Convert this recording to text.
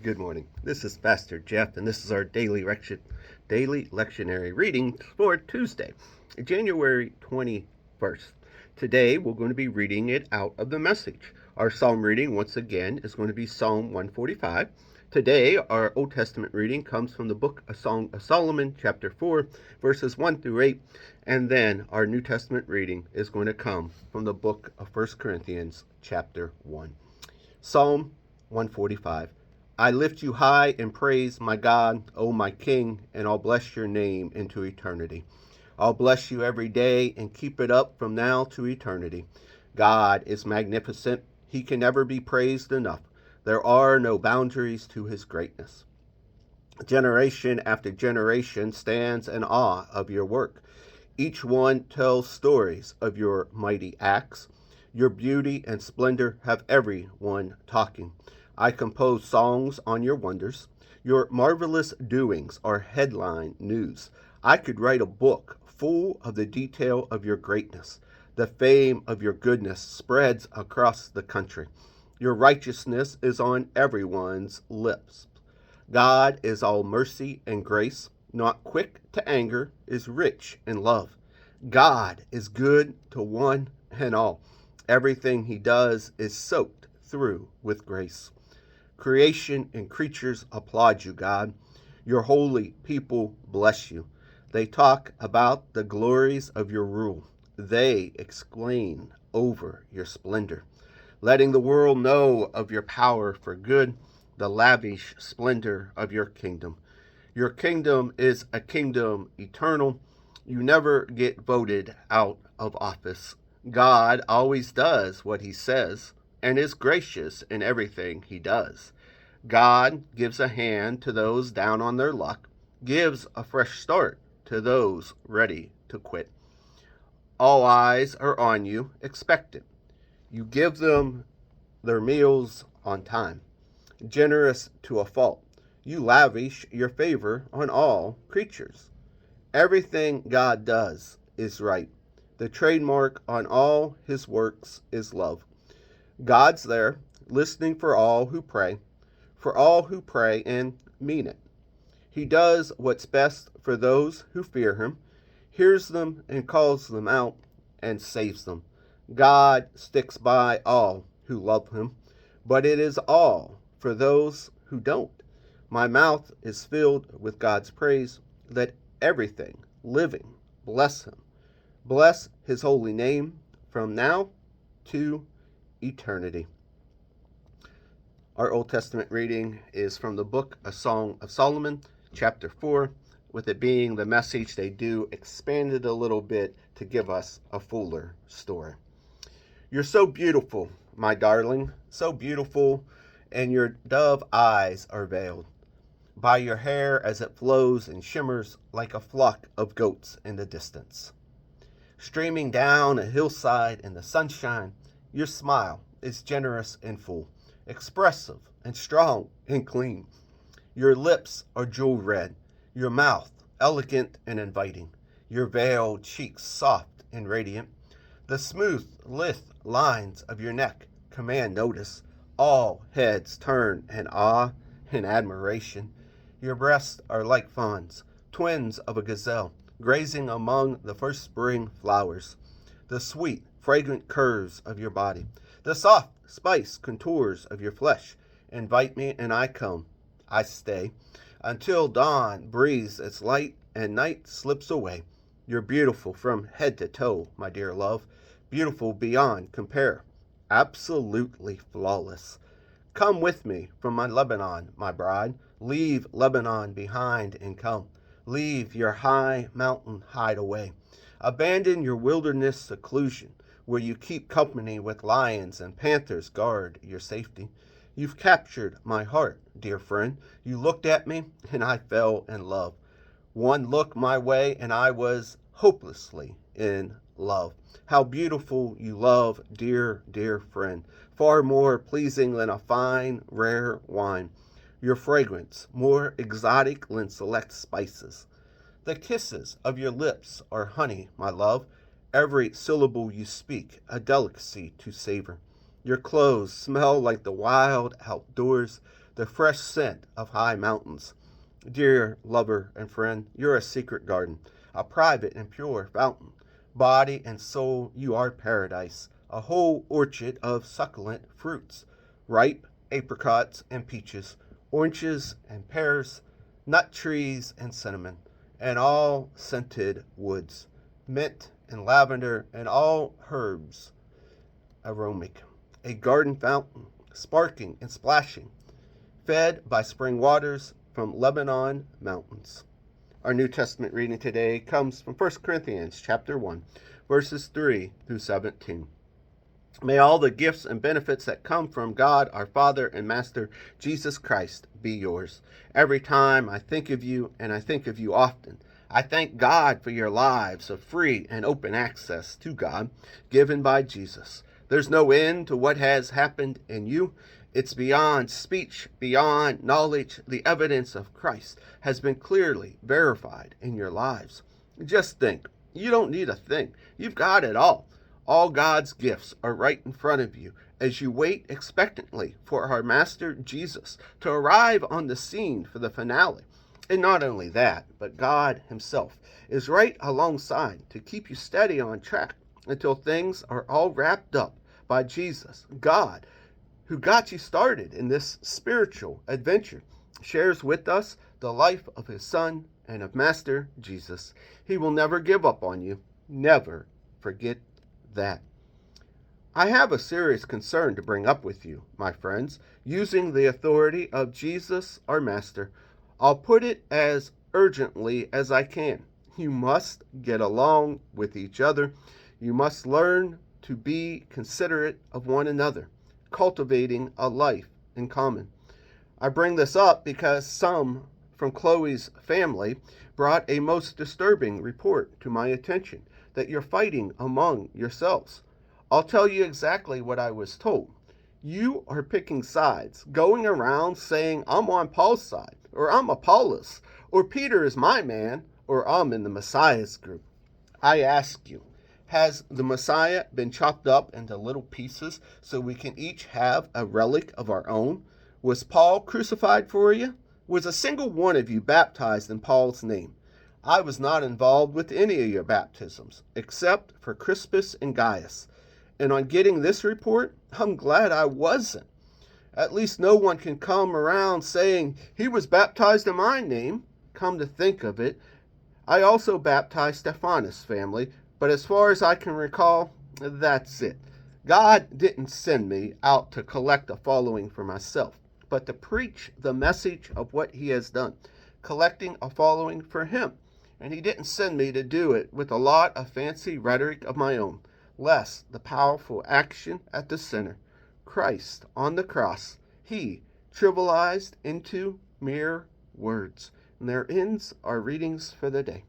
Good morning. This is Pastor Jeff, and this is our daily lectionary reading for Tuesday, January 21st. Today, we're going to be reading it out of the Message. Our psalm reading, once again, is going to be Psalm 145. Today, our Old Testament reading comes from the book of Song of Solomon, chapter 4, verses 1 through 8. And then our New Testament reading is going to come from the book of 1 Corinthians, chapter 1. Psalm 145. I lift you high and praise my God, O my King, and I'll bless your name into eternity. I'll bless you every day and keep it up from now to eternity. God is magnificent. He can never be praised enough. There are no boundaries to his greatness. Generation after generation stands in awe of your work. Each one tells stories of your mighty acts. Your beauty and splendor have everyone talking. I compose songs on your wonders. Your marvelous doings are headline news. I could write a book full of the detail of your greatness. The fame of your goodness spreads across the country. Your righteousness is on everyone's lips. God is all mercy and grace, not quick to anger, is rich in love. God is good to one and all. Everything he does is soaked through with grace. Creation and creatures applaud you, God. Your holy people bless you. They talk about the glories of your rule. They exclaim over your splendor, letting the world know of your power for good, the lavish splendor of your kingdom. Your kingdom is a kingdom eternal. You never get voted out of office. God always does what he says and is gracious in everything he does. God gives a hand to those down on their luck, gives a fresh start to those ready to quit. All eyes are on you, expectant. You give them their meals on time, generous to a fault. You lavish your favor on all creatures. Everything God does is right. The trademark on all his works is love. God's there, listening for all who pray and mean it. He does what's best for those who fear him, hears them and calls them out and saves them. God sticks by all who love him, but it is all for those who don't. My mouth is filled with God's praise. Let everything living bless him. Bless his holy name from now to eternity. Our Old Testament reading is from the book A Song of Solomon, chapter 4. With it being the Message, they do expand it a little bit to give us a fuller story. You're so beautiful, my darling, so beautiful, and your dove eyes are veiled by your hair as it flows and shimmers like a flock of goats in the distance. Streaming down a hillside in the sunshine, your smile is generous and full, expressive and strong and clean. Your lips are jewel red, your mouth elegant and inviting, your veiled cheeks soft and radiant. The smooth, lithe lines of your neck command notice. All heads turn in awe and admiration. Your breasts are like fawns, twins of a gazelle, grazing among the first spring flowers. The sweet, fragrant curves of your body, the soft spice contours of your flesh invite me, and I come. I stay until dawn breathes its light and night slips away. You're beautiful from head to toe, my dear love, beautiful beyond compare, absolutely flawless. Come with me from my Lebanon, my bride. Leave Lebanon behind and come. Leave your high mountain hideaway. Abandon your wilderness seclusion, where you keep company with lions and panthers guard your safety. You've captured my heart, dear friend. You looked at me, and I fell in love. One look my way, and I was hopelessly in love. How beautiful you love, dear, dear friend. Far more pleasing than a fine, rare wine. Your fragrance, more exotic than select spices. The kisses of your lips are honey, my love. Every syllable you speak, a delicacy to savor. Your clothes smell like the wild outdoors. the fresh scent of high mountains. Dear lover and friend, you're a secret garden, a private and pure fountain. Body and soul, you are paradise, a whole orchard of succulent fruits, ripe apricots and peaches, oranges and pears, nut trees and cinnamon, and all scented woods, mint and lavender and all herbs aromatic. A garden fountain, sparkling and splashing, fed by spring waters from Lebanon mountains. Our New Testament reading today comes from 1 Corinthians chapter 1, verses 3 through 17. May all the gifts and benefits that come from God, our Father and Master, Jesus Christ, be yours. Every time I think of you, and I think of you often, I thank God for your lives of free and open access to God, given by Jesus. There's no end to what has happened in you. It's beyond speech, beyond knowledge. The evidence of Christ has been clearly verified in your lives. Just think, you don't need a thing. You've got it all. All God's gifts are right in front of you as you wait expectantly for our Master Jesus to arrive on the scene for the finale. And not only that, but God himself is right alongside to keep you steady on track until things are all wrapped up by Jesus. God, who got you started in this spiritual adventure, shares with us the life of his Son and of Master Jesus. He will never give up on you. Never forget that. I have a serious concern to bring up with you, my friends, using the authority of Jesus, our Master. I'll put it as urgently as I can. You must get along with each other. You must learn to be considerate of one another, cultivating a life in common. I bring this up because some from Chloe's family brought a most disturbing report to my attention that you're fighting among yourselves. I'll tell you exactly what I was told. You are picking sides, going around saying I'm on Paul's side, or I'm Apollos, or Peter is my man, or I'm in the Messiah's group. I ask you, has the Messiah been chopped up into little pieces so we can each have a relic of our own? Was Paul crucified for you? Was a single one of you baptized in Paul's name? I was not involved with any of your baptisms, except for Crispus and Gaius. And on getting this report, I'm glad I wasn't. At least no one can come around saying he was baptized in my name. Come to think of it, I also baptized Stephanas' family, but as far as I can recall, that's it. God didn't send me out to collect a following for myself, but to preach the message of what he has done, collecting a following for him. And he didn't send me to do it with a lot of fancy rhetoric of my own, less the powerful action at the center. Christ on the cross, he trivialized into mere words. And there ends our readings for the day.